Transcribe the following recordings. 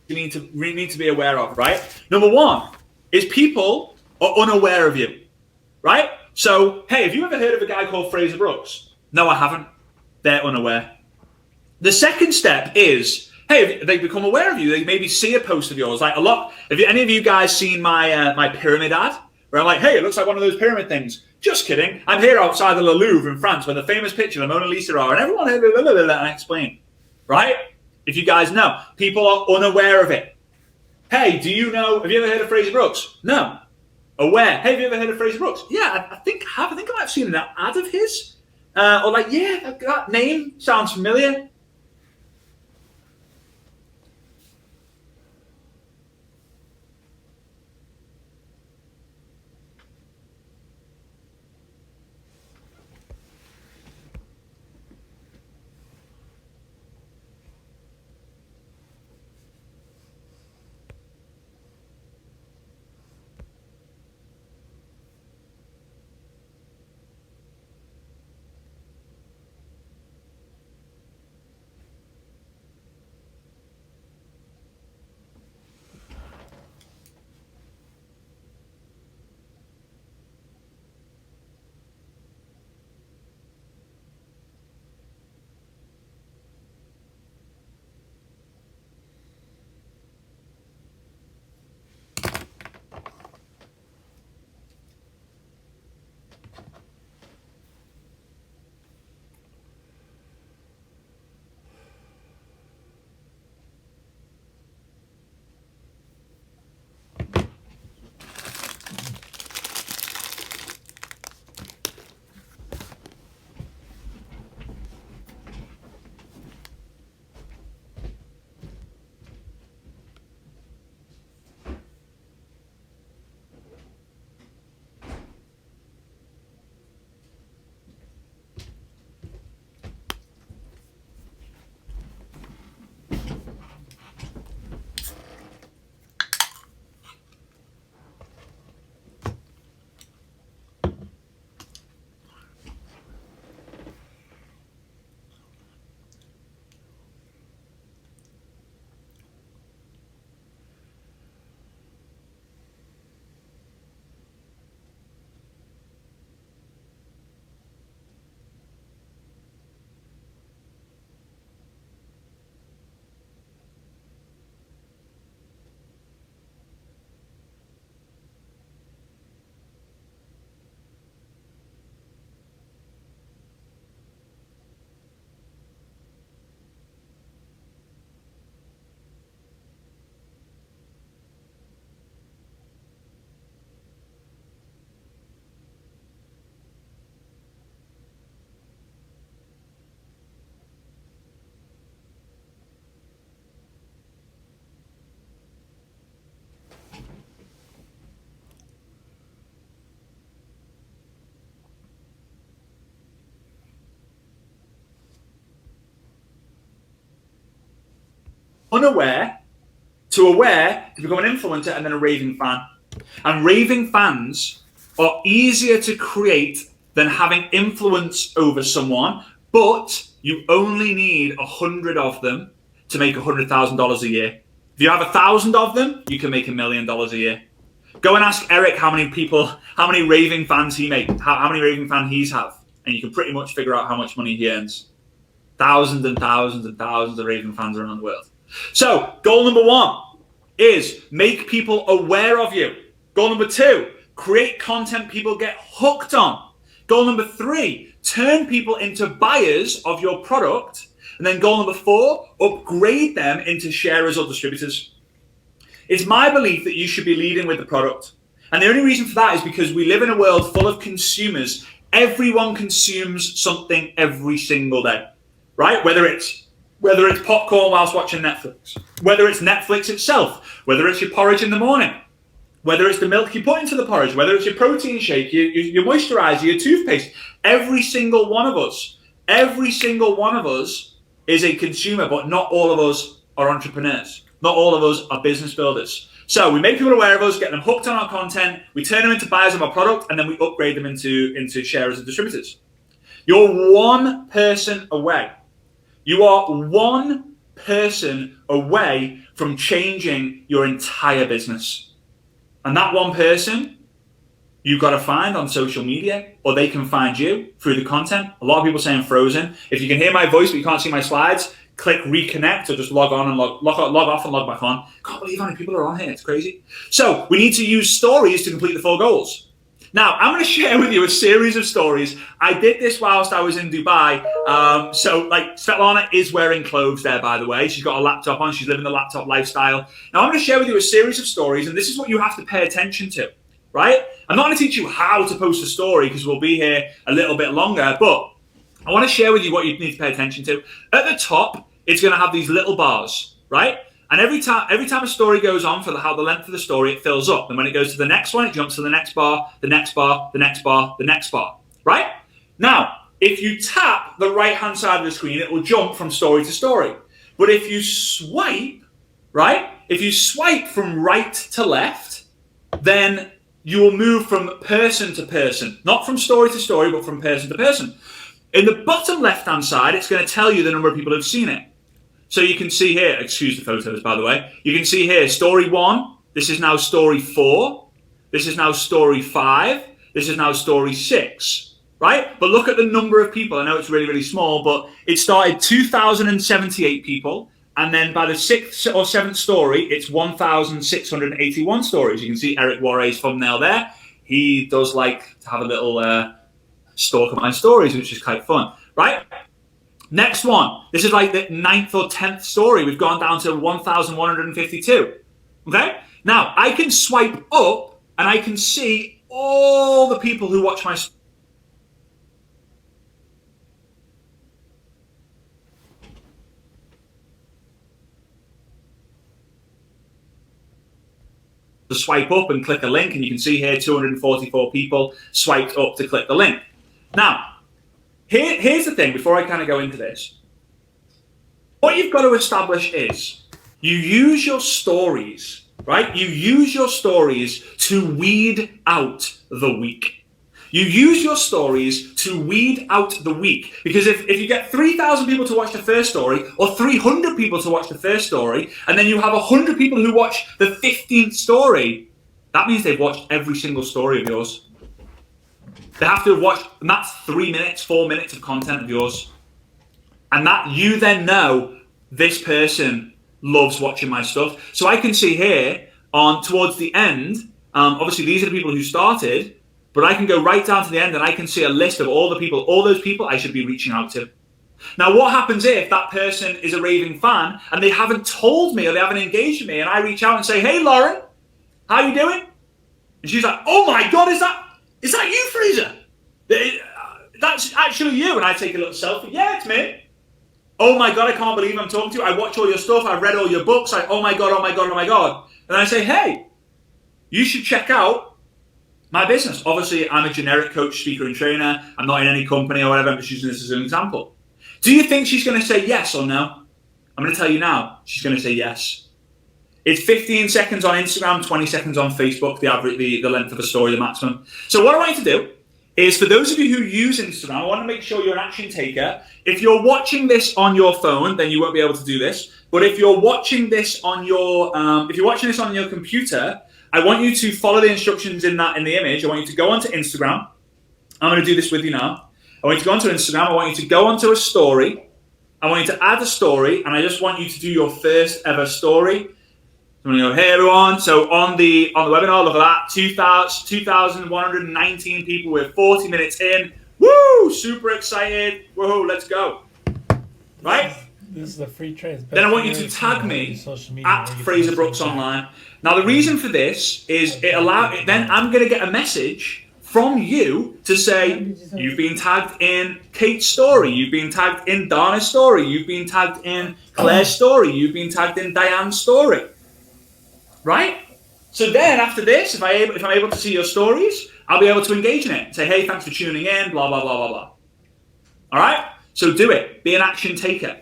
we need to be aware of, right? Number one is people are unaware of you, right? So, hey, have you ever heard of a guy called Frazier Brooks? No, I haven't. They're unaware. The second step is, hey, they become aware of you. They maybe see a post of yours. Like a lot. Have any of you guys seen my pyramid ad? Where I'm like, hey, it looks like one of those pyramid things. Just kidding. I'm here outside the Louvre in France where the famous picture of the Mona Lisa are, and everyone and I explain, right? If you guys know, people are unaware of it. Hey, do you know? Have you ever heard of Frazier Brooks? No. Aware. Hey, have you ever heard of Frazier Brooks? Yeah, I think I have. I think I might have seen an ad of his. Or like, yeah, that name sounds familiar. Unaware to aware to become an influencer and then a raving fan. And raving fans are easier to create than having influence over someone, but you only need 100 of them to make $100,000 a year. If you have 1,000 of them, you can make $1 million a year. Go and ask Eric how many raving fans he makes, how many raving fans he's have, and you can pretty much figure out how much money he earns. Thousands and thousands and thousands of raving fans around the world. So, goal number one is make people aware of you. Goal number two, create content people get hooked on. Goal number three, turn people into buyers of your product. And then goal number four, upgrade them into sharers or distributors. It's my belief that you should be leading with the product. And the only reason for that is because we live in a world full of consumers. Everyone consumes something every single day, right? Whether it's popcorn whilst watching Netflix, whether it's Netflix itself, whether it's your porridge in the morning, whether it's the milk you put into the porridge, whether it's your protein shake, your moisturizer, your toothpaste. Every single one of us is a consumer, but not all of us are entrepreneurs. Not all of us are business builders. So we make people aware of us, get them hooked on our content, we turn them into buyers of our product, and then we upgrade them into sharers and distributors. You're one person away. You are one person away from changing your entire business. And that one person you've got to find on social media, or they can find you through the content. A lot of people saying frozen. If you can hear my voice but you can't see my slides, click reconnect or just log on and log off and log back on. Can't believe how many people are on here. It's crazy. So we need to use stories to complete the 4 goals. Now, I'm going to share with you a series of stories. I did this whilst I was in Dubai. So, like, Svetlana is wearing clothes there, by the way. She's got a laptop on. She's living the laptop lifestyle. Now, I'm going to share with you a series of stories, and this is what you have to pay attention to, right? I'm not going to teach you how to post a story because we'll be here a little bit longer, but I want to share with you what you need to pay attention to. At the top, it's going to have these little bars, right? And every time a story goes on for the length of the story, it fills up. And when it goes to the next one, it jumps to the next bar, the next bar, the next bar, the next bar, right? Now, if you tap the right-hand side of the screen, it will jump from story to story. But if you swipe, right? If you swipe from right to left, then you will move from person to person. Not from story to story, but from person to person. In the bottom left-hand side, it's going to tell you the number of people who've seen it. So you can see here, excuse the photos, by the way. You can see here, story 1. This is now story 4. This is now story 5. This is now story 6, right? But look at the number of people. I know it's really, really small, but it started 2,078 people. And then by the 6th or 7th story, it's 1,681 stories. You can see Eric Warre's thumbnail there. He does like to have a little stalk of my stories, which is quite fun, right? Next one. This is like the 9th or 10th story. We've gone down to 1,152. Okay? Now, I can swipe up and I can see all the people who watch my story. To swipe up and click a link, and you can see here 244 people swiped up to click the link. Now, here's the thing before I kind of go into this. What you've got to establish is you use your stories, right? You use your stories to weed out the weak. You use your stories to weed out the weak. Because if you get 3,000 people to watch the first story, or 300 people to watch the first story, and then you have 100 people who watch the 15th story, that means they've watched every single story of yours. They have to have watched, and that's 3 minutes, 4 minutes of content of yours. And that you then know this person loves watching my stuff. So I can see here on towards the end, obviously these are the people who started, but I can go right down to the end and I can see a list of all those people I should be reaching out to. Now, what happens if that person is a raving fan and they haven't told me or they haven't engaged with me, and I reach out and say, "Hey, Lauren, how you doing?" And she's like, "Oh my God, is that you, Frazier? That's actually you." And I take a little selfie. "Yeah, it's me." "Oh my God, I can't believe I'm talking to you. I watch all your stuff. I've read all your books. Oh my God, oh my God, oh my God." And I say, "Hey, you should check out my business." Obviously, I'm a generic coach, speaker, and trainer. I'm not in any company or whatever. I'm just using this as an example. Do you think she's going to say yes or no? I'm going to tell you now. She's going to say yes. It's 15 seconds on Instagram, 20 seconds on Facebook, the length of a story, the maximum. So what I want you to do is, for those of you who use Instagram, I want to make sure you're an action taker. If you're watching this on your phone, then you won't be able to do this. But if you're watching this on your computer, I want you to follow the instructions in the image. I want you to go onto Instagram. I'm going to do this with you now. I want you to go onto Instagram. I want you to go onto a story. I want you to add a story, and I just want you to do your first ever story. I'm going to go, "Hey everyone." So on the webinar, look at that, 2,119 people. We're 40 minutes in. Woo! Super excited. Whoa, let's go. Right? This is a free trade. Then I want you to tag me at Frazier Brooks Online. Now the reason for this is then I'm going to get a message from you to say, "You've been tagged in Kate's story, you've been tagged in Dana's story, you've been tagged in Claire's story, you've been tagged in Diane's story." Right? So then after this, if I'm able to see your stories, I'll be able to engage in it and say, "Hey, thanks for tuning in, blah, blah, blah, blah, blah." All right? So do it. Be an action taker.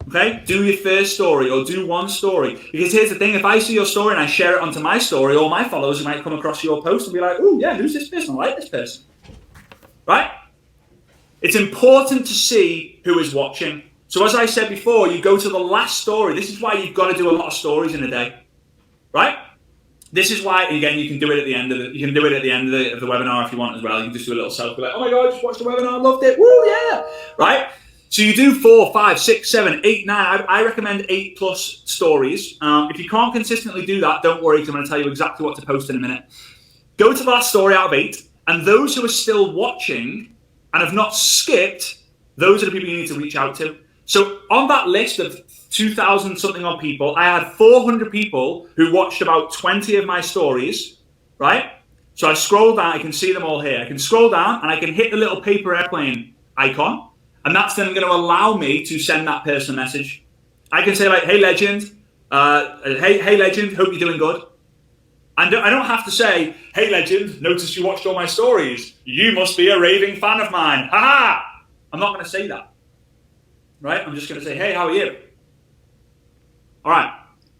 Okay? Do your first story, or do one story. Because here's the thing, if I see your story and I share it onto my story, all my followers might come across your post and be like, "Oh yeah, who's this person? I like this person." Right? It's important to see who is watching. So as I said before, you go to the last story. This is why you've got to do a lot of stories in a day, right? This is why, again, you can do it at the end of the webinar if you want as well. You can just do a little selfie like, oh my God, I just watched the webinar, loved it, woo, yeah, right? So you do 4, 5, 6, 7, 8, 9. I recommend 8+ stories. If you can't consistently do that, don't worry, because I'm going to tell you exactly what to post in a minute. Go to the last story out of 8, and those who are still watching and have not skipped, those are the people you need to reach out to. So on that list of 2,000 something odd people, I had 400 people who watched about 20 of my stories, right? So I scroll down, I can see them all here. I can scroll down and I can hit the little paper airplane icon, and that's then going to allow me to send that person a message. I can say like, hey legend, hey legend, hope you're doing good. And I don't have to say, hey legend, noticed you watched all my stories. You must be a raving fan of mine. Ha ha! I'm not going to say that. Right? I'm just going to say, hey, how are you? All right.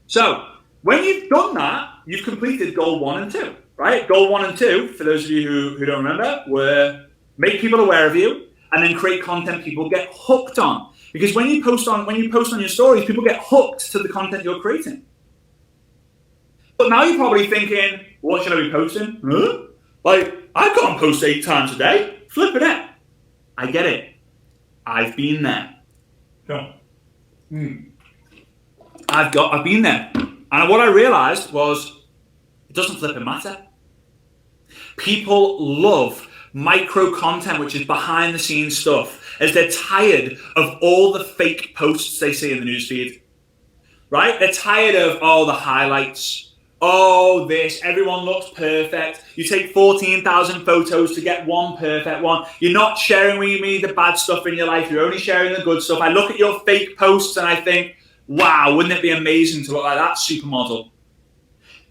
So when you've done that, you've completed goal 1 and 2, right? Goal 1 and 2, for those of you who don't remember, were make people aware of you and then create content people get hooked on. Because when you post on your stories, people get hooked to the content you're creating. But now you're probably thinking, what should I be posting? Huh? Like, I can't post 8 times a day. Flipping it. I get it. I've been there. No. I've been there. And what I realized was it doesn't flipping matter. People love micro content, which is behind the scenes stuff, as they're tired of all the fake posts they see in the newsfeed. Right? They're tired of, the highlights. Oh, this, everyone looks perfect. You take 14,000 photos to get one perfect one. You're not sharing with me the bad stuff in your life. You're only sharing the good stuff. I look at your fake posts and I think, wow, wouldn't it be amazing to look like that supermodel?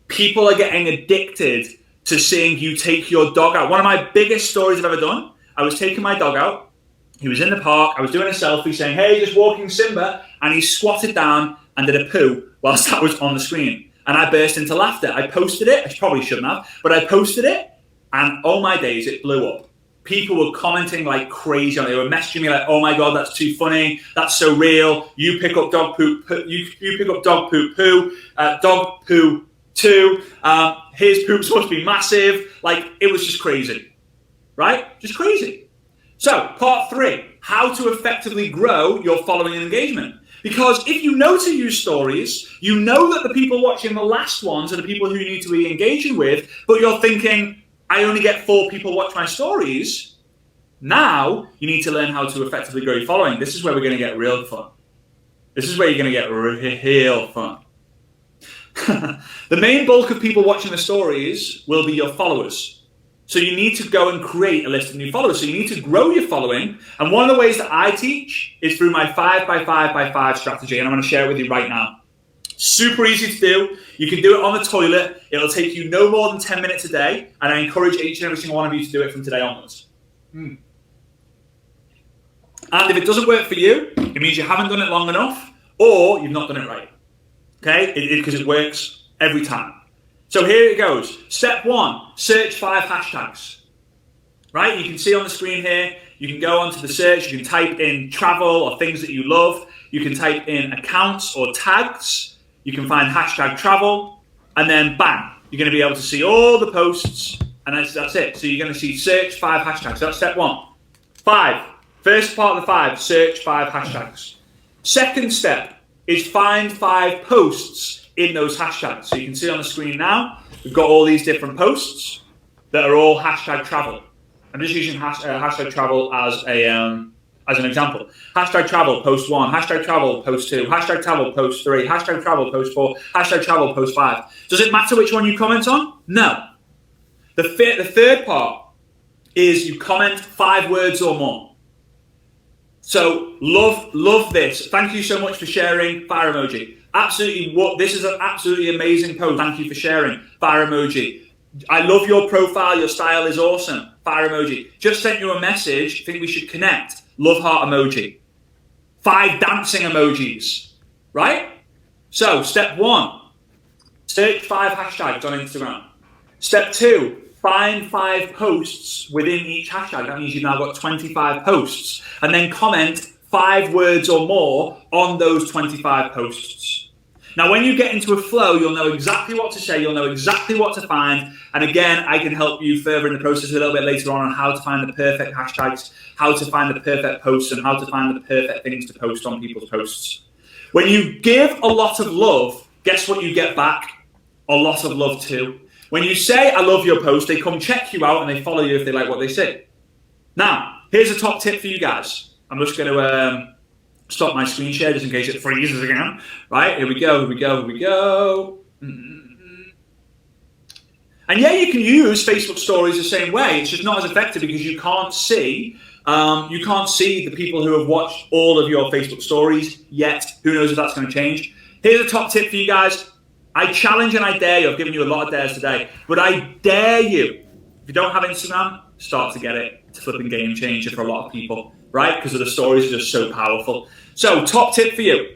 People are getting addicted to seeing you take your dog out. One of my biggest stories I've ever done, I was taking my dog out. He was in the park. I was doing a selfie saying, hey, just walking Simba. And he squatted down and did a poo whilst that was on the screen. And I burst into laughter. I posted it. I probably shouldn't have, but I posted it, and oh my days, it blew up. People were commenting like crazy on it. They were messaging me like, "Oh my God, that's too funny. That's so real. You pick up dog poop. You pick up dog poop poo. Dog poo too. His poops must be massive." Like, it was just crazy, right? Just crazy. So part 3: how to effectively grow your following and engagement. Because if you know to use stories, you know that the people watching the last ones are the people who you need to be engaging with, but you're thinking, I only get 4 people watch my stories. Now you need to learn how to effectively grow your following. This is where we're going to get real fun. This is where you're going to get real fun. The main bulk of people watching the stories will be your followers. So you need to go and create a list of new followers. So you need to grow your following. And one of the ways that I teach is through my 5x5x5 strategy. And I'm going to share it with you right now. Super easy to do. You can do it on the toilet. It'll take you no more than 10 minutes a day. And I encourage each and every single one of you to do it from today onwards. And if it doesn't work for you, it means you haven't done it long enough or you've not done it right. Okay? Because it works every time. So here it goes. Step 1, search 5 hashtags. Right? You can see on the screen here, you can go onto the search, you can type in travel or things that you love. You can type in accounts or tags. You can find hashtag travel, and then bang, you're going to be able to see all the posts, and that's it. So you're going to see search 5 hashtags. So that's step 1. 5. First part of the 5, search 5 hashtags. Second step is find 5 posts in those hashtags. So you can see on the screen now, we've got all these different posts that are all hashtag travel. I'm just using hashtag travel as an example. Hashtag travel, post 1. Hashtag travel, post 2. Hashtag travel, post 3. Hashtag travel, post 4. Hashtag travel, post 5. Does it matter which one you comment on? No. The third part is you comment 5 words or more. So love this. Thank you so much for sharing. Fire emoji. Absolutely, this is an absolutely amazing post. Thank you for sharing. Fire emoji. I love your profile. Your style is awesome. Fire emoji. Just sent you a message. Think we should connect. Love heart emoji. 5 dancing emojis. Right? So step 1, search 5 hashtags on Instagram. Step 2, find 5 posts within each hashtag. That means you've now got 25 posts. And then comment 5 words or more on those 25 posts. Now, when you get into a flow, you'll know exactly what to say, you'll know exactly what to find. And again, I can help you further in the process a little bit later on how to find the perfect hashtags, how to find the perfect posts, and how to find the perfect things to post on people's posts. When you give a lot of love, guess what you get back? A lot of love too. When you say, I love your post, they come check you out and they follow you if they like what they see. Now, here's a top tip for you guys. I'm just going to stop my screen share just in case it freezes again. Right, here we go. And yeah, you can use Facebook stories the same way. It's just not as effective because you can't see the people who have watched all of your Facebook stories yet. Who knows if that's going to change? Here's a top tip for you guys. I challenge and I dare you. I've given you a lot of dares today, but I dare you. If you don't have Instagram, start to get it. It's a flipping game changer for a lot of people, right? Because of the stories are just so powerful. So, top tip for you: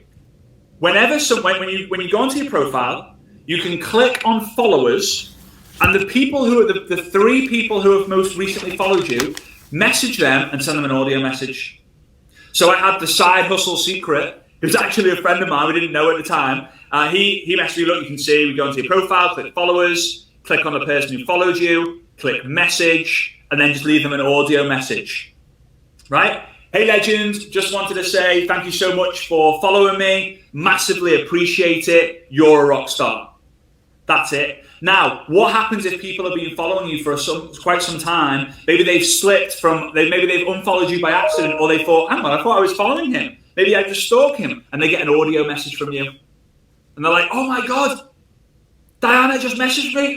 when you go onto your profile, you can click on followers, and the people who are the 3 people who have most recently followed you, message them and send them an audio message. So I had the Side Hustle Secret, who's actually a friend of mine. We didn't know at the time. He messaged me. Look, you can see. We go into your profile, click followers, click on the person who followed you, click message, and then just leave them an audio message. Right? Hey, legend, just wanted to say thank you so much for following me. Massively appreciate it. You're a rock star. That's it. Now, what happens if people have been following you for quite some time? Maybe they've slipped from, maybe they've unfollowed you by accident, or they thought, hang on, I thought I was following him. Maybe I just stalk him, and they get an audio message from you. And they're like, oh my God, Diana just messaged me.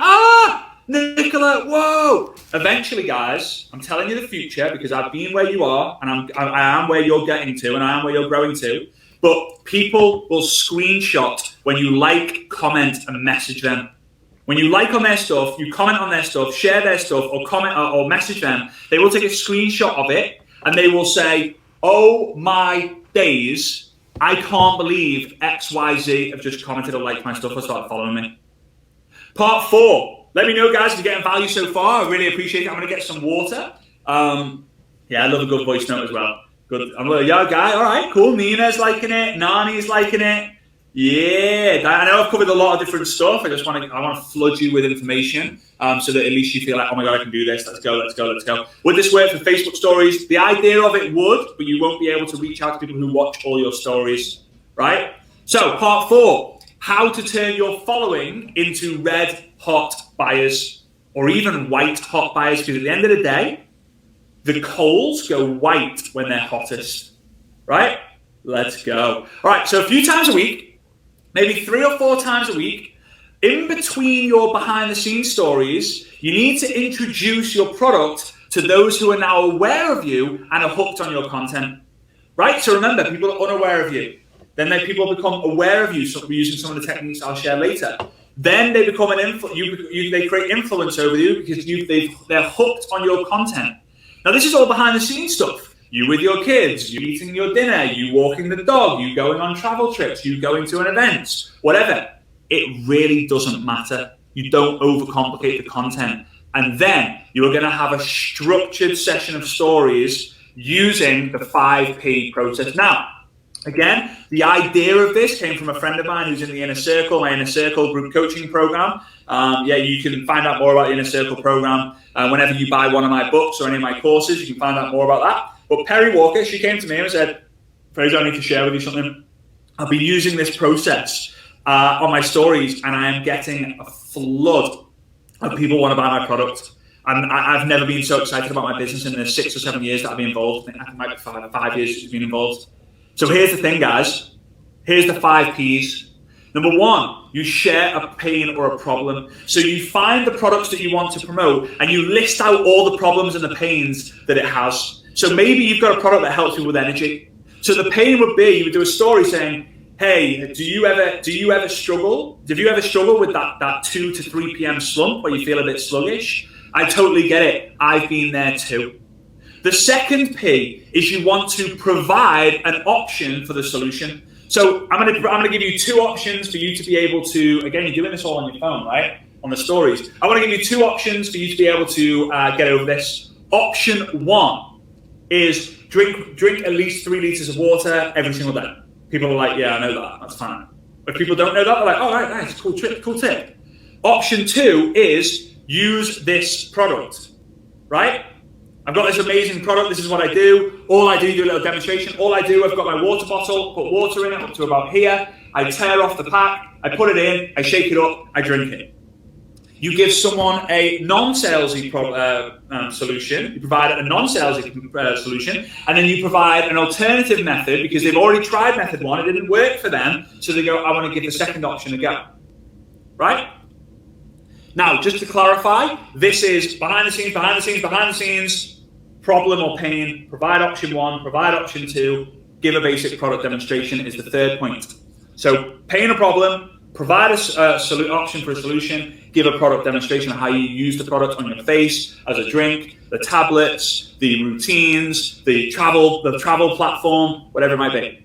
Nicola, whoa. Eventually, guys, I'm telling you the future because I've been where you are and I am where you're getting to and I am where you're growing to. But people will screenshot when you like, comment, and message them. When you like on their stuff, you comment on their stuff, share their stuff, or comment or message them, they will take a screenshot of it and they will say, oh my days, I can't believe XYZ have just commented or liked my stuff or started following me. Part 4. Let me know, guys, if you're getting value so far. I really appreciate it. I'm going to get some water. Yeah, I love a good voice note as well. Good. I'm like, yeah, guy, all right, cool. Nina's liking it. Nani's liking it. Yeah, I know I've covered a lot of different stuff. I want to flood you with information so that at least you feel like, oh my God, I can do this. Let's go. Would this work for Facebook stories? The idea of it would, but you won't be able to reach out to people who watch all your stories, right? So part 4, how to turn your following into red hot buyers or even white hot buyers, because at the end of the day, the coals go white when they're hottest, right? Let's go. All right, so a few times a week, maybe 3 or 4 times a week, in between your behind the scenes stories, you need to introduce your product to those who are now aware of you and are hooked on your content, right? So remember, people are unaware of you. Then people become aware of you, so we're using some of the techniques I'll share later. Then they become they create influence over you because they're hooked on your content. Now, this is all behind the scenes stuff. You with your kids, you eating your dinner, you walking the dog, you going on travel trips, you going to an event, whatever. It really doesn't matter. You don't overcomplicate the content. And then you're going to have a structured session of stories using the 5P process. Now, again, the idea of this came from a friend of mine who's in the Inner Circle, my Inner Circle group coaching program. You can find out more about the Inner Circle program whenever you buy one of my books or any of my courses. You can find out more about that. But Perry Walker, she came to me and said, Fraser, I need to share with you something. I've been using this process on my stories, and I am getting a flood of people want to buy my product. And I've never been so excited about my business in the 6 or 7 years that I've been involved. I think it might be 5 years since I've been involved. So here's the thing, guys. Here's the 5 Ps. Number 1, you share a pain or a problem. So you find the products that you want to promote and you list out all the problems and the pains that it has. So maybe you've got a product that helps you with energy. So the pain would be, you would do a story saying, hey, do you ever struggle? Have you ever struggled with that 2 to 3 p.m. slump where you feel a bit sluggish? I totally get it. I've been there too. The second P is you want to provide an option for the solution. So I'm gonna give you 2 options for you to be able to, again, you're doing this all on your phone, right? On the stories. I want to give you 2 options for you to be able to get over this. Option 1, is drink at least 3 liters of water every single day. People are like, yeah, I know that. That's fine. If people don't know that, they're like, oh, right, nice, cool tip. Option 2 is use this product, right? I've got this amazing product. This is what I do. All I do a little demonstration. All I do, I've got my water bottle, put water in it up to about here. I tear off the pack. I put it in. I shake it up. I drink it. You give someone a non-salesy solution. You provide a non-salesy solution, and then you provide an alternative method because they've already tried method 1. It didn't work for them, so they go, I want to give the second option a go. Right? Now, just to clarify, this is behind the scenes, problem or pain, provide option 1, provide option 2, give a basic product demonstration is the third point. So pain or problem, provide a option for a solution, give a product demonstration of how you use the product on your face, as a drink, the tablets, the routines, the travel platform, whatever it might be.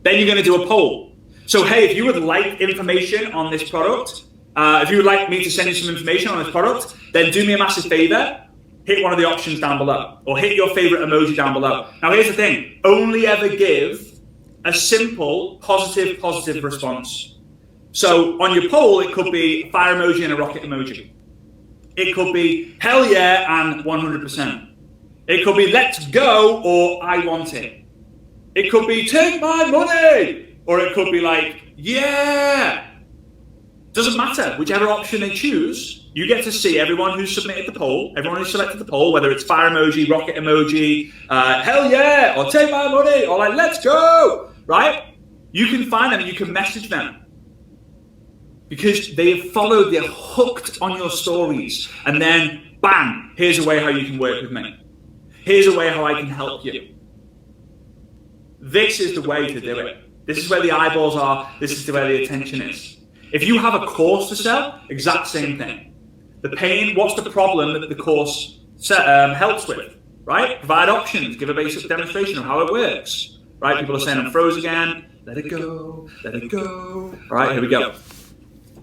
Then you're going to do a poll. So hey, if you would like information on this product, if you would like me to send you some information on this product, then do me a massive favor. Hit one of the options down below, or hit your favorite emoji down below. Now, here's the thing. Only ever give a simple, positive response. So on your poll, it could be a fire emoji and a rocket emoji. It could be hell yeah and 100%. It could be let's go or I want it. It could be take my money, or it could be like, yeah. Doesn't matter. Whichever option they choose, you get to see everyone who's submitted the poll, everyone who's selected the poll, whether it's fire emoji, rocket emoji, hell yeah, or take my money, or like, let's go, right? You can find them and you can message them because they have followed, they're hooked on your stories. And then, bang, here's a way how you can work with me. Here's a way how I can help you. This is the way to do it. This is where the eyeballs are. This is where the attention is. If you have a course to sell, exact same thing. The pain, what's the problem that the course helps with, right? Provide options, give a basic demonstration of how it works, right? People are saying I'm froze again. Let it go, let it go. All right, here we go.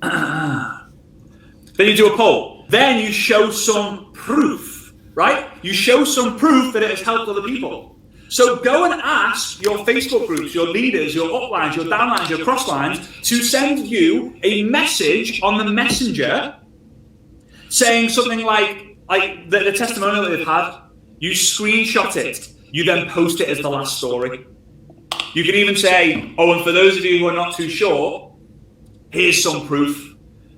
Then you do a poll. Then you show some proof, right? You show some proof that it has helped other people. So go and ask your Facebook groups, your leaders, your uplines, your downlines, your crosslines to send you a message on the messenger saying something like the testimonial that they've had. You screenshot it. You then post it as the last story. You can even say, oh, and for those of you who are not too sure, here's some proof.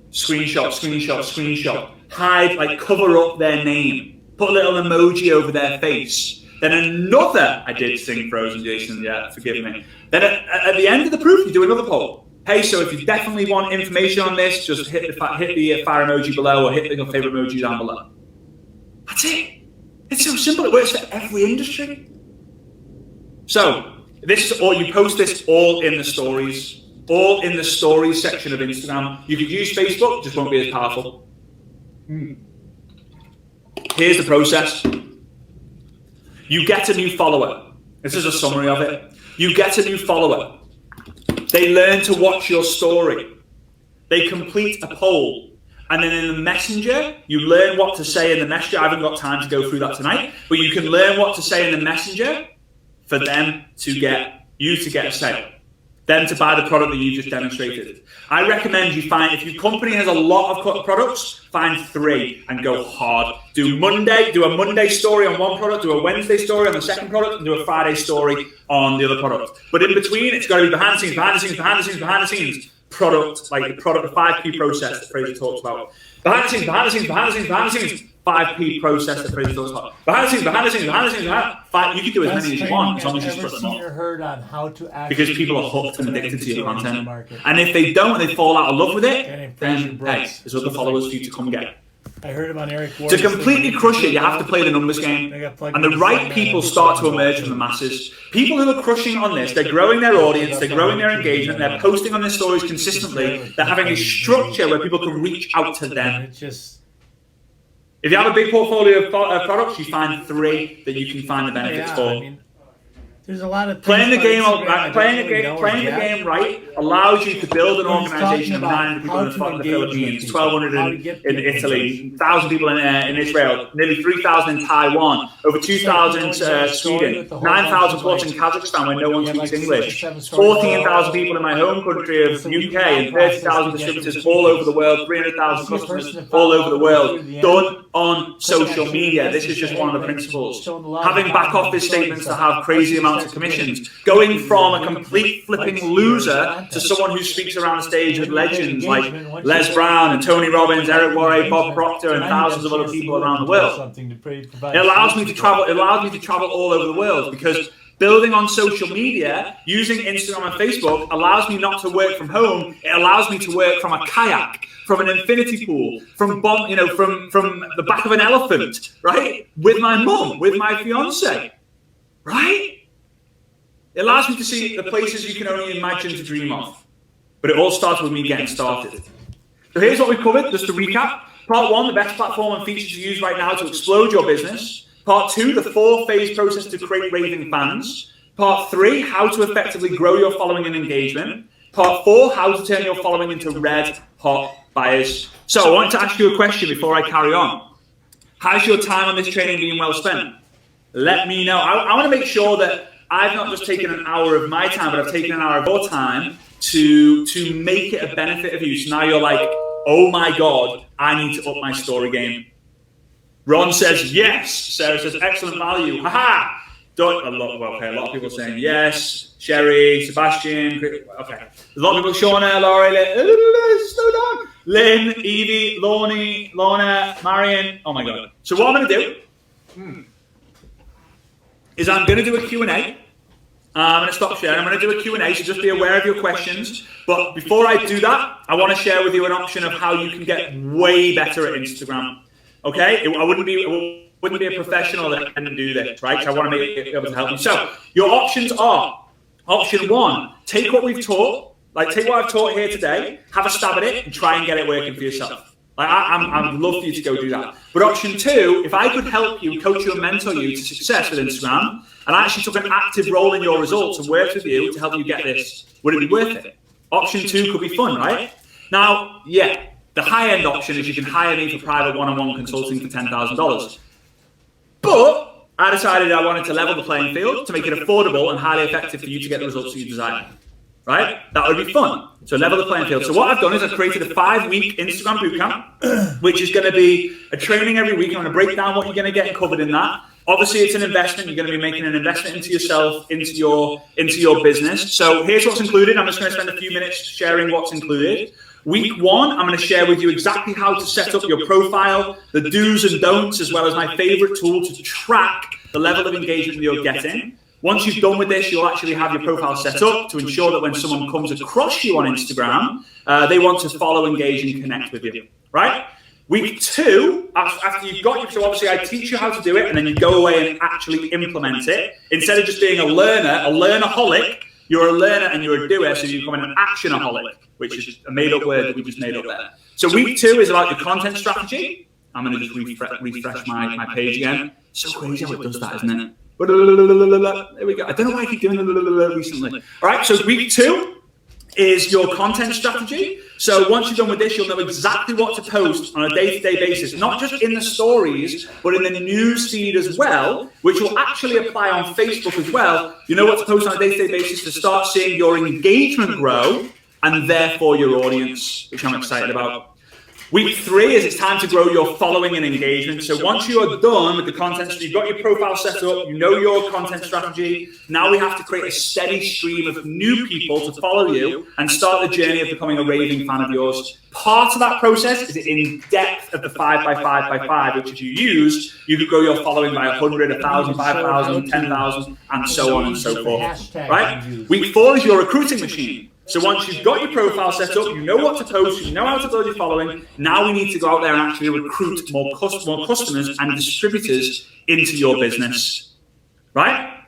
Screenshot, screenshot, screenshot. Hide, like cover up their name. Put a little emoji over their face. Then another, I did sing Frozen, Jason, yeah, forgive me. Then at the end of the proof, you do another poll. Hey, so if you definitely want information on this, just hit the fire emoji below or hit your favorite emoji down below. That's it. It's so simple. It works for every industry. So this is all, you post this all in the stories, all in the stories section of Instagram. You could use Facebook, just won't be as powerful. Here's the process. You get a new follower. This is a summary of it. You get a new follower. They learn to watch your story. They complete a poll. And then in the messenger, you learn what to say in the messenger. I haven't got time to go through that tonight, but you can learn what to say in the messenger for them to get a sale. Them to buy the product that you just demonstrated. I recommend you find, if your company has a lot of products, find 3 and go hard. Do a Monday story on one product, do a Wednesday story on the second product, and do a Friday story on the other product. But in between, it's got to be behind the scenes, behind the scenes, behind the scenes, behind the scenes. Product, like the product, the 5P process that Frazier talks about. Behind the scenes, behind the scenes, behind the scenes, behind the scenes. 5P process that Frazier talks about. Behind the scenes, behind the scenes, behind the scenes, you can do as many as you want, as long as you split them up. Heard on how to because people are hooked and addicted to your content. And if they don't, and they fall out of love with it, then hey, there's other followers for you to come get. I heard him on Eric. To completely crush it, you have to play the numbers game. And the right people start to emerge from the masses. People who are crushing on this, they're growing their audience, they're growing their engagement, they're posting on their stories consistently, they're having a structure where people can reach out to them. If you have a big portfolio of products, you find 3 that you can find the benefits for. There's a lot of Playing the things game, about Instagram I playing don't the really game, know playing the yet. game right allows you to build an But he's organization of talking 900 people about how in the to Philippines, engage with people, 1,200 how to get in people Italy, engaged. 1,000 people in Israel, nearly 3,000 in Taiwan, over 2,000 in Sweden, 9,000 plus in Kazakhstan where no one speaks English, 14,000 people in my home country of UK, and 30,000 distributors all over the world, 300,000 customers all over the world, done on social media. This is just one of the principles. Having back office statements that have crazy amounts of commissions, going from a complete flipping loser to someone who speaks around the stage with legends like Les Brown and Tony Robbins, Eric Worre, Bob Proctor, and thousands of other people around the world. It allows me to travel. It allows me to travel all over the world because building on social media, using Instagram and Facebook, allows me not to work from home. It allows me to work from a kayak, from an infinity pool, from the back of an elephant, right? With my mum, with my fiance, right? It allows me to see the places you can only imagine to dream of. But it all starts with me getting started. So here's what we've covered, just to recap. Part 1, the best platform and features to use right now to explode your business. Part 2, the 4-phase process to create raving fans. Part 3, how to effectively grow your following and engagement. Part 4, how to turn your following into red hot buyers. So I want to ask you a question before I carry on. How's your time on this training been well spent? Let me know. I want to make sure that I've not just taken an hour of my time, but I've taken an hour of your time to make it a benefit of you. So now you're like, oh my God, I need to up my story game. Ron says yes. Sarah says excellent value. Haha. A lot of people saying yes. Sherry, Sebastian. Okay. There's a lot of people. Shauna, Laurie, slow down. Lynn, Evie, Lorna, Marion. Oh my God. So what I'm going to do is I'm going to do a Q&A. I'm going to stop sharing. I'm going to do a Q&A, so just be aware of your questions. But before I do that, I want to share with you an option of how you can get way better at Instagram. Okay? I wouldn't be a professional that didn't do this, right? So I want to be able to help you. So your options are, option 1, take what we've taught, take what I've taught here today, have a stab at it, and try and get it working for yourself. I'd love for you to go do that. But option 2, if I could help you, coach you and mentor you to success with Instagram, and I actually took an active role in your results and worked with you to help you get this, would it be worth it? Option 2 could be fun, right? Now, yeah, the high-end option is you can hire me for private one-on-one consulting for $10,000. But I decided I wanted to level the playing field to make it affordable and highly effective for you to get the results you desire. Right? That would be fun. So level the playing field. So what I've done is I've created a 5-week Instagram bootcamp, which is going to be a training every week. I'm going to break down what you're going to get covered in that. Obviously, it's an investment. You're going to be making an investment into yourself, into your business. So here's what's included. I'm just going to spend a few minutes sharing what's included. Week 1, I'm going to share with you exactly how to set up your profile, the do's and don'ts, as well as my favorite tool to track the level of engagement you're getting. Once you've done with this, you'll actually have your profile set up to ensure that when someone comes across you on Instagram, they want to follow, engage, and connect with you, right? Week 2, after you've got your, so obviously I teach you how to do it, and then you go away and actually implement it. Instead of just being a learnaholic, you're a learner and you're a doer, so you become an actionaholic, which is a made-up word that we just made up there. So week 2 is about your content strategy. I'm going to just refresh my page again. So crazy how it does that, isn't it? There we go. I don't know why I keep doing recently. All right, so week 2 is your content strategy. So once you're done with this, you'll know exactly what to post on a day-to-day basis, not just in the stories, but in the news feed as well, which will actually apply on Facebook as well. You know what to post on a day-to-day basis to start seeing your engagement grow and therefore your audience, which I'm excited about. Week 3 is it's time to grow your following and engagement. So once you are done with the content, so you've got your profile set up, you know your content strategy, now we have to create a steady stream of new people to follow you and start the journey of becoming a raving fan of yours. Part of that process is in depth of the 5x5x5, which if you use, you could grow your following by 100, 1,000, 5,000, 10,000, and so on and so forth. Right? Week 4 is your recruiting machine. So once you've got your profile set up, you know what to post, you know how to build your following, now we need to go out there and actually recruit more customers and distributors into your business. Right?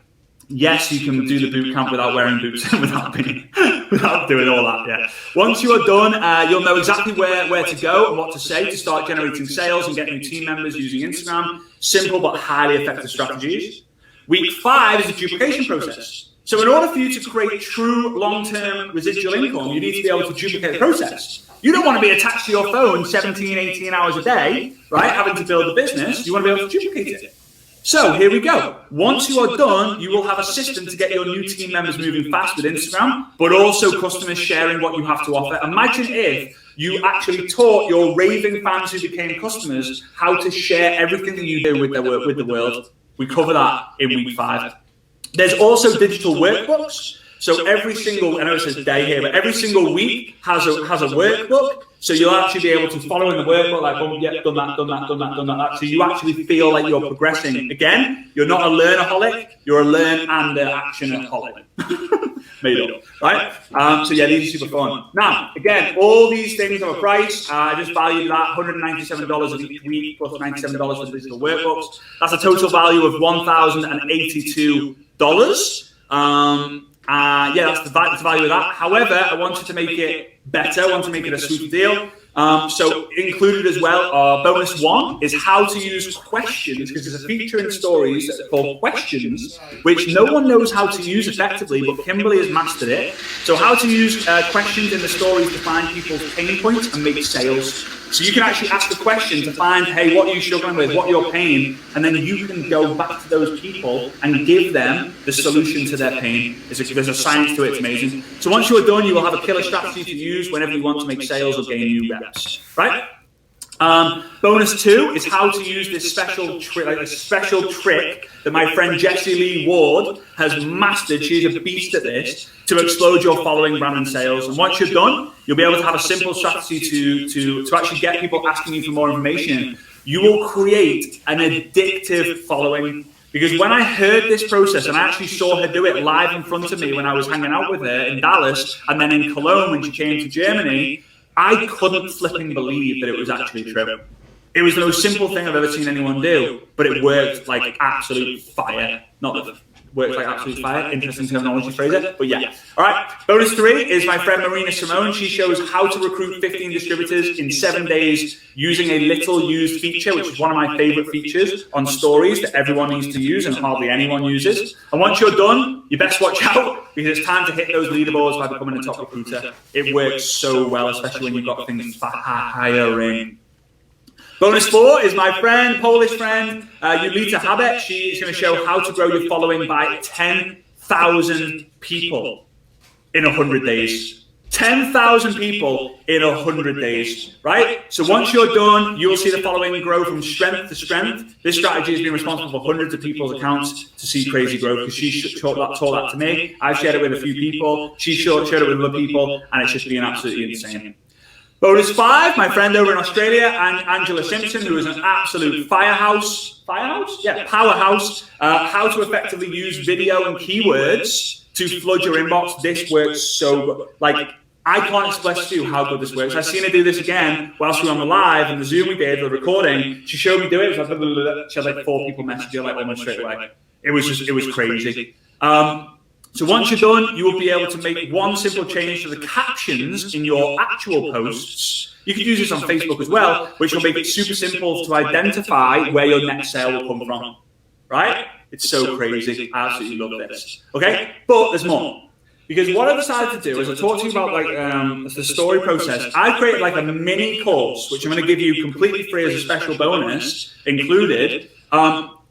Yes, you can do the boot camp without wearing boots, without doing all that, yeah. Once you are done, you'll know exactly where to go and what to say to start generating sales and getting new team members using Instagram. Simple but highly effective strategies. Week 5 is the duplication process. So in order for you to create true long-term residual income, you need to be able to duplicate the process. You don't want to be attached to your phone 17, 18 hours a day, right, having to build a business. You want to be able to duplicate it. So here we go. Once you are done, you will have a system to get your new team members moving fast with Instagram, but also customers sharing what you have to offer. Imagine if you actually taught your raving fans who became customers how to share everything that you do with the world. We cover that in week 5. There's also digital workbooks. So every single, I know it says day here, but every single week has a workbook. So you'll actually be able to follow in the workbook, like, oh, yeah, done that. So you actually feel like you're progressing. Again, you're not a learnaholic, you're a learn and actionaholic. Made up, right? So yeah, these are super fun. Now, again, all these things have a price. I just valued that $197 each week plus $97 for the digital workbooks. That's a total value of $1,082. Yeah, that's the value of that. However, I wanted to make it better. I wanted to make it a sweet deal. So included as well, bonus 1 is how to use questions, because there's a feature in stories called questions, which no one knows how to use effectively, but Kimberly has mastered it. So how to use questions in the stories to find people's pain points and make sales. So you can actually ask a question to find, hey, what are you struggling with, what you're pain, and then you can go back to those people and give them the solution to their pain. There's a science to it, it's amazing. So once you're done, you will have a killer strategy to use whenever you want to make sales or gain new reps, right? Bonus 2 is how to use this special trick that my friend Jessie Lee Ward has mastered. She's a beast at this, to explode your following, brand and sales. And once you're done, you'll be able to have a simple strategy to actually get people asking you for more information. You will create an addictive following. Because when I heard this process, and I actually saw her do it live in front of me when I was hanging out with her in Dallas, and then in Cologne when she came to Germany, I couldn't flipping believe that it was actually true. It was the most simple thing I've ever seen anyone do, but it worked like absolute fire. Not that it worked like absolute fire, interesting terminology, Fraser, but yeah. All right, bonus 3 is my friend Marina Simone. She shows how to recruit 15 distributors in 7 days using a little used feature, which is one of my favorite features on stories that everyone needs to use and hardly anyone uses. And once you're done, you best watch out, because it's time to hit those leaderboards by becoming a top recruiter. It works so well, especially when you've got things hiring. Bonus 4 is my friend, Polish friend, Julita Habet. She's going to show how to grow your following by 10,000 people in 100 days. 10,000 people in 100 days, right? So once you're done, you'll see the following grow from strength to strength. This strategy has been responsible for hundreds of people's accounts to see crazy growth, because she taught that to me. I've shared it with a few people. She shared it with other people, and it's just been absolutely insane. Bonus 5, my friend over in Australia, and Angela Simpson, who is an absolute powerhouse, how to effectively use video and keywords to flood your inbox. This works so good. Like, I can't express to you how good this works. I've seen her do this again whilst we were on the live and the Zoom we did, the recording. She showed me do it. She had like 4 people message her like almost straight away. It was crazy. So once you're done, you will be able to make one simple change to the captions in your actual posts. You can use this on Facebook as well, which will make it super simple to identify where your next sale will come from, right? It's so crazy. I absolutely love this. Okay, but there's more. Because what I decided to do is I talked to you about like the story process. I created like a mini course, which I'm going to give you completely free as a special bonus included.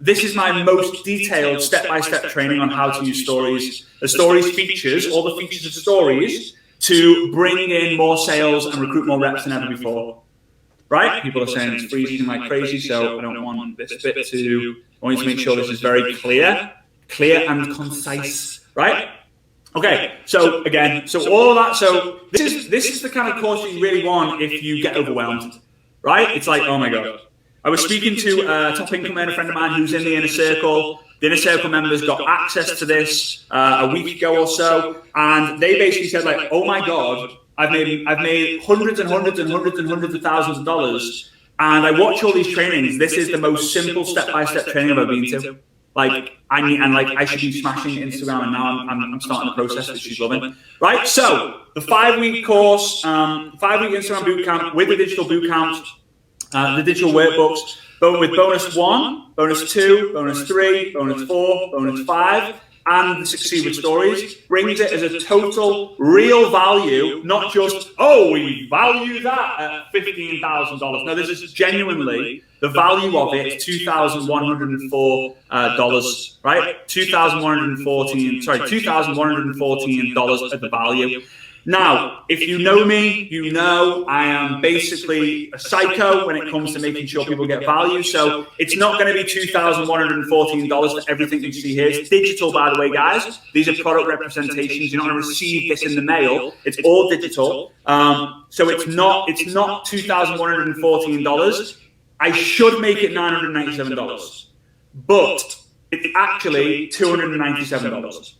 This is my most detailed step-by-step training on how to use stories. The stories features, all the features of stories, to bring in more sales and recruit more reps than ever before. Right? People are saying it's freezing like crazy, so I don't want this bit to, I want you to make sure this is very clear and concise, right? Okay, so again, so all of that, so this is the kind of course that you really want if you get overwhelmed, right? It's like, oh my God. I was speaking to a top income earner friend of mine who's in the Inner Circle. The Inner Circle members got access to this a week ago or so, and they basically said like, "Oh my God, I've made hundreds and hundreds and hundreds and hundreds of thousands of dollars, and I watch all these trainings. This is the most simple step-by-step training I've ever been to. Like I should be smashing Instagram, and now I'm starting the process that she's loving. Right? So the 5-week course, 5-week Instagram bootcamp with the digital bootcamp." The digital workbooks, but with bonus 1, bonus 2, bonus 3, bonus 4, bonus 5, and the Succeed with Stories brings it as a total real value, not just, oh, we value that at $15,000. No, this is genuinely the value of it is $2,104, right? $2,114 at the value. Now, if you know me, you know I am basically a psycho when it comes to making sure people get value. So it's not going to be $2,114 for everything you see here. It's digital, by the way, guys. These are product representations. You're not going to receive this in the mail. It's all digital. So it's not $2,114. I should make it $997, but it's actually $297,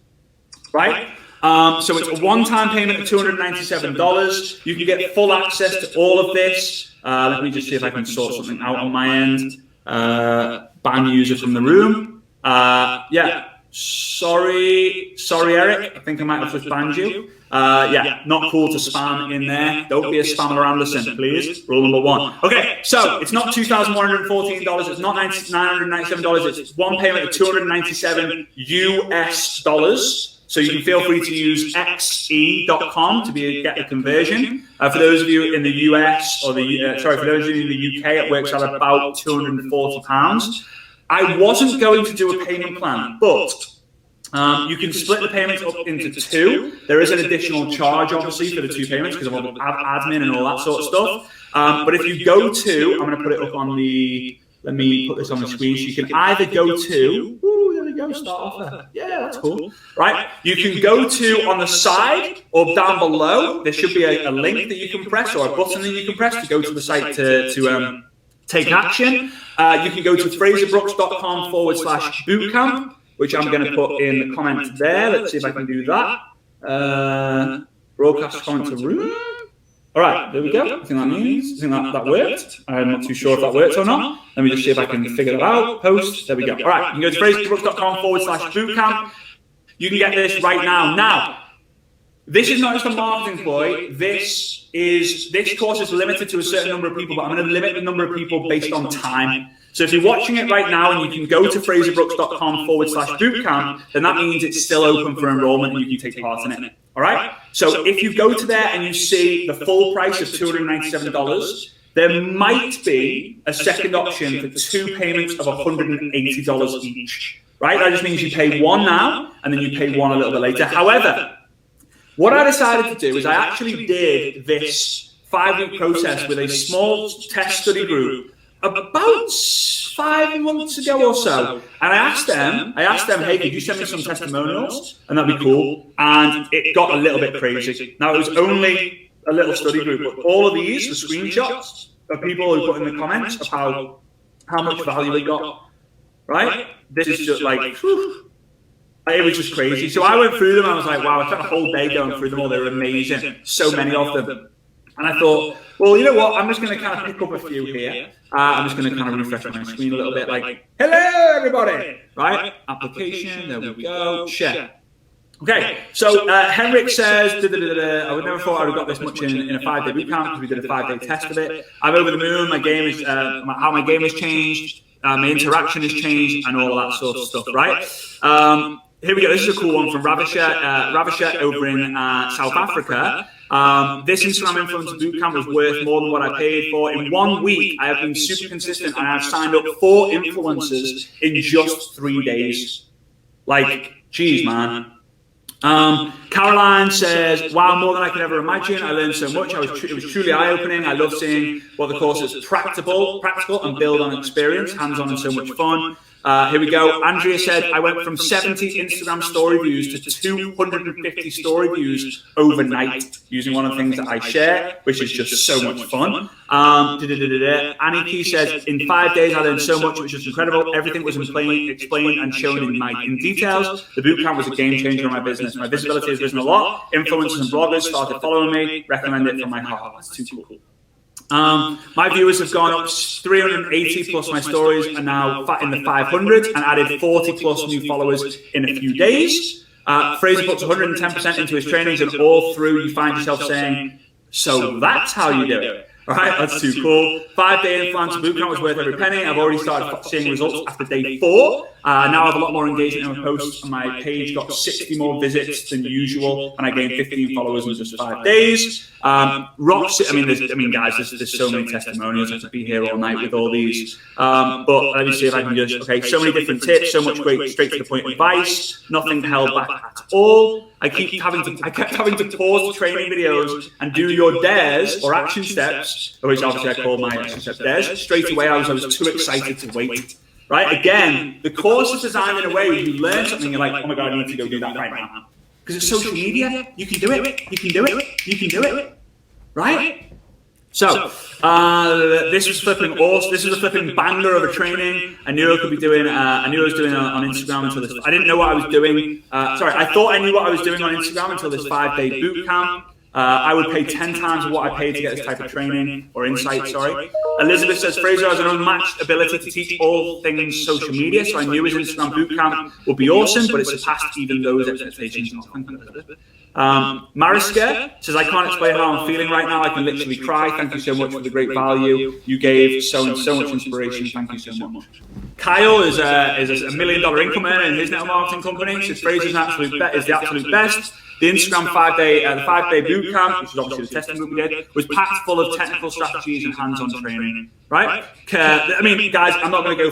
right? So it's a one-time payment of $297. You can get full access to all of this. Let me just see if I can sort something out on my end. Ban user from the room. Yeah. Sorry, Eric. I think I might have just banned you. Yeah, not cool to spam in there. Don't be a spammer, Anderson, please. Rule number 1. Okay, so it's not $2,114. It's not $997. It's one payment of $297 US dollars. So you can feel free to use xe.com to get the conversion. For those of you in the US or for those of you in the UK, it works out about £240. I wasn't going to do a payment plan, but you can split the payments up into 2. There is an additional charge, obviously, for the 2 payments because of all the admin and all that sort of stuff. But if you go to, I'm going to put it up on the, let me put this on the screen. So you can either go to, there we go, start off there. Yeah, that's cool. Right? You can go to on the side or down below. There should be a link that you can press or a button that you can press to go to the site to take action. You can go to FrazierBrooks.com/bootcamp, which I'm going to put in the comments there. Let's see if I can do that. Broadcast comment to room. All right, there we go. I think that means, that worked. I'm not too sure if that works or not. Let me just see if I can figure that out. Post. There we go. All right, you can go to FrazierBrooks.com/bootcamp. You can get this right now. Now, this is not just a marketing ploy. This course is limited to a certain number of people, but I'm going to limit the number of people based on time. So if you're watching it right now and you can go to FrazierBrooks.com/bootcamp, then that means it's still open for enrollment and you can take part in it. All right? So if you go to there and you see the full price of $297, there might be a second option for 2 payments of $180 each. Right? That just means you pay one now and then you pay one a little bit later. However, what I decided to do is I actually did this 5-week process with a small test study group about 5 months ago or so. And I asked them, hey, could you send me some testimonials? And that'd be cool. And it got a little bit crazy. Now, it was only a little study group, but all of these, the screenshots of people who put in the comments of how much value they got, right? This is just like, whew. It was just crazy. So I went through them and I was like, wow, I spent a whole day going through them all. They were amazing. So many of them. And I thought, well, you know what? I'm just going to kind of pick up a few here. I'm just going to kind of refresh my screen a little bit. Like, hello, everybody. Right? Application. There we go. Share. Okay. So Henrik says, I would never thought I would have got this much in a 5-day bootcamp because we did a 5-day test of it. I'm over the moon. My game is, how my game has changed. My interaction has changed and all that sort of stuff. Right? Here we go. This is a cool one from Ravisha over in South Africa. This Instagram Influencer Bootcamp was worth more than what I paid for. In 1 week, I have been super consistent and I've signed up 4 influencers in just 3 days. Like, geez, man. Caroline says, wow, more than I could ever imagine. I learned so much. It was truly eye-opening. I love seeing what the course is practical and build on experience, hands-on and so much fun. Here we go. Andrea said, I went from 70 Instagram story views to 250 story views overnight using one of the things that I share, which is just so much fun. Annie Key says, in 5 days, I learned so much. It was just incredible. Everything was explained and shown in details. The bootcamp was a game changer in my business. My visibility has risen a lot. Influencers and bloggers started following me. Recommend it from my heart. That's too cool. My viewers have gone up 380 plus my stories are now in the 500s and added 40 plus new followers in a few days. Fraser puts 110% into his trainings and all through you find yourself saying, so that's how you do it. All right, that's too cool. 5-day influencer bootcamp was worth every penny. I've already started seeing results after day 4. Now I have a lot more engagement in my posts, and my page got 60 more visits than usual, and I gained 15 followers in just 5 days. Guys, there's so many testimonials. I could be here all night with all these. But let me see if I can just, so many different tips, so much great straight to the point advice, nothing held back at all. I kept having to pause the training videos and do your dares or action steps, which obviously I call my action step dares. Straight away, I was too excited to wait. Right? Again, the course is designed in a way where you learn something, you're like, oh my God, I need to go do that right now. Because it's social media, you can do it, you can do it, you can do it. Right? So, this was flipping awesome. This was a flipping banger of a training. I knew I could be doing. I knew I was doing it on Instagram until this. I didn't know what I was doing. I thought I knew what I was doing on Instagram until this 5-day boot camp. I would pay 10 times what I paid to get this type of training or insight. Elizabeth says Fraser has an unmatched ability to teach all things social media, so I knew his Instagram boot camp would be awesome, but it surpassed even those expectations. Mariska says, I can't explain how I'm feeling right now. I can literally cry. Thank you so much for the great value you gave. So much inspiration. Thank you so much. Kyle is a $1 million income earner in his network marketing company. Says Fraser is the absolute best. The Instagram 5-day boot camp, which is obviously the testing group we did, was packed full of technical strategies and hands-on training. Right? Guys, I'm not going to go